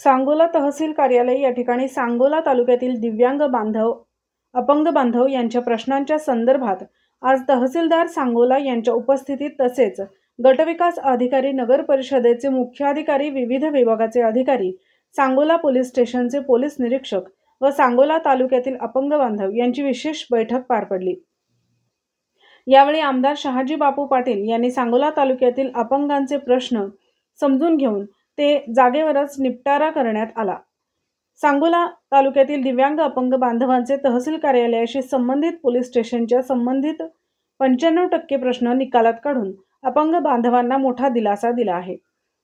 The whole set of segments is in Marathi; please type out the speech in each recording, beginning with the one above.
सांगोला तहसील कार्यालय या ठिकाणी सांगोला तालुक्यातील दिव्यांग बांधव, अपंग बांधव यांच्या प्रश्नांच्या संदर्भात आज तहसीलदार सांगोला यांच्या उपस्थितीत तसेच गटविकास अधिकारी, नगर परिषदेचे मुख्याधिकारी, विविध विभागाचे अधिकारी, सांगोला पोलीस स्टेशनचे पोलीस निरीक्षक व सांगोला तालुक्यातील अपंग बांधव यांची विशेष बैठक पार पडली। यावेळी आमदार शहाजी बापू पाटील यांनी सांगोला तालुक्यातील अपंगांचे प्रश्न समजून घेऊन ते जागेवरच निपटारा करण्यात आला। सांगोला तालुक्यातील दिव्यांग अपंग बांधवांचे तहसील कार्यालयाशी संबंधित पोलीस स्टेशनच्या संबंधित 95% प्रश्न निकालात काढून अपंग बांधवांना मोठा दिलासा दिला आहे।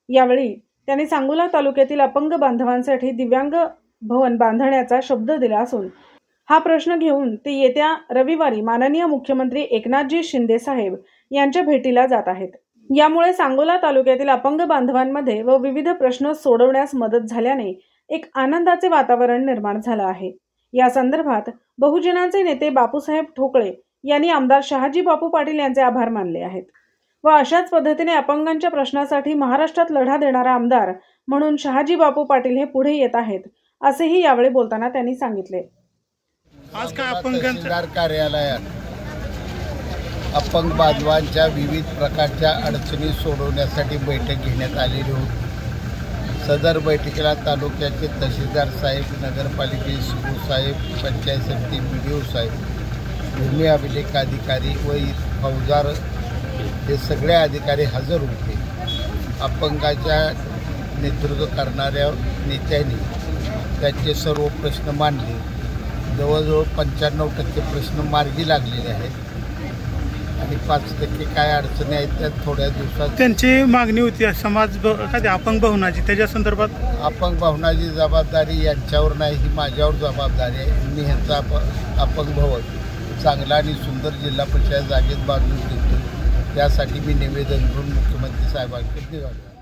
यावेळी त्यांनी सांगोला तालुक्यातील अपंग बांधवांसाठी दिव्यांग भवन बांधण्याचा शब्द दिला असून हा प्रश्न घेऊन ते येत्या रविवारी माननीय मुख्यमंत्री एकनाथजी शिंदे साहेब यांच्या भेटीला जात आहेत। यामुळे सांगोला तालुक्यातील अपंग बांधवांमध्ये व विविध प्रश्न सोडवण्यास मदत झाल्याने एक आनंदाचे वातावरण निर्माण झाले आहे। या संदर्भात बहुजनांचे नेते बापूसाहेब ठोकळे यांनी आमदार शहाजी बापू पाटील यांचे आभार मानले आहेत व अशाच पद्धतीने अपंगांच्या प्रश्नासाठी महाराष्ट्रात लढा देणारा आमदार म्हणून शहाजी बापू पाटील हे पुढे येत आहेत असेही यावेळी बोलताना त्यांनी सांगितले। आज काय अपंगांच्या कार्यालयात अपंग बांधवांच्या विविध प्रकारच्या अडचणी सोडवण्यासाठी बैठक घेण्यात आलेली होती। सदर बैठकीला तालुक्याचे तहसीलदार साहेब, नगरपालिकेचे सीओ साहेब, पंचायत समिती BDO साहेब, भूमी अभिलेख अधिकारी व फौजदार हे सगळे अधिकारी हजर होते। अपंगाच्या नेतृत्व करणाऱ्या नेत्यांनी त्यांचे सर्व प्रश्न मांडले। जवळजवळ 95% प्रश्न मार्गी लागलेले आहेत आणि 5% काय अडचणी आहेत त्या थोड्या दिवसात त्यांची मागणी होती समाज अपंग भवनाची, त्याच्या संदर्भात अपंग भवनाची जबाबदारी यांच्यावर नाही, ही माझ्यावर जबाबदारी आहे। मी ह्यांचा अपंग भवन चांगला आणि सुंदर जिल्हा परिषद जागेत बांधून देतो, त्यासाठी मी निवेदन करून मुख्यमंत्री साहेबांकडे निघालो।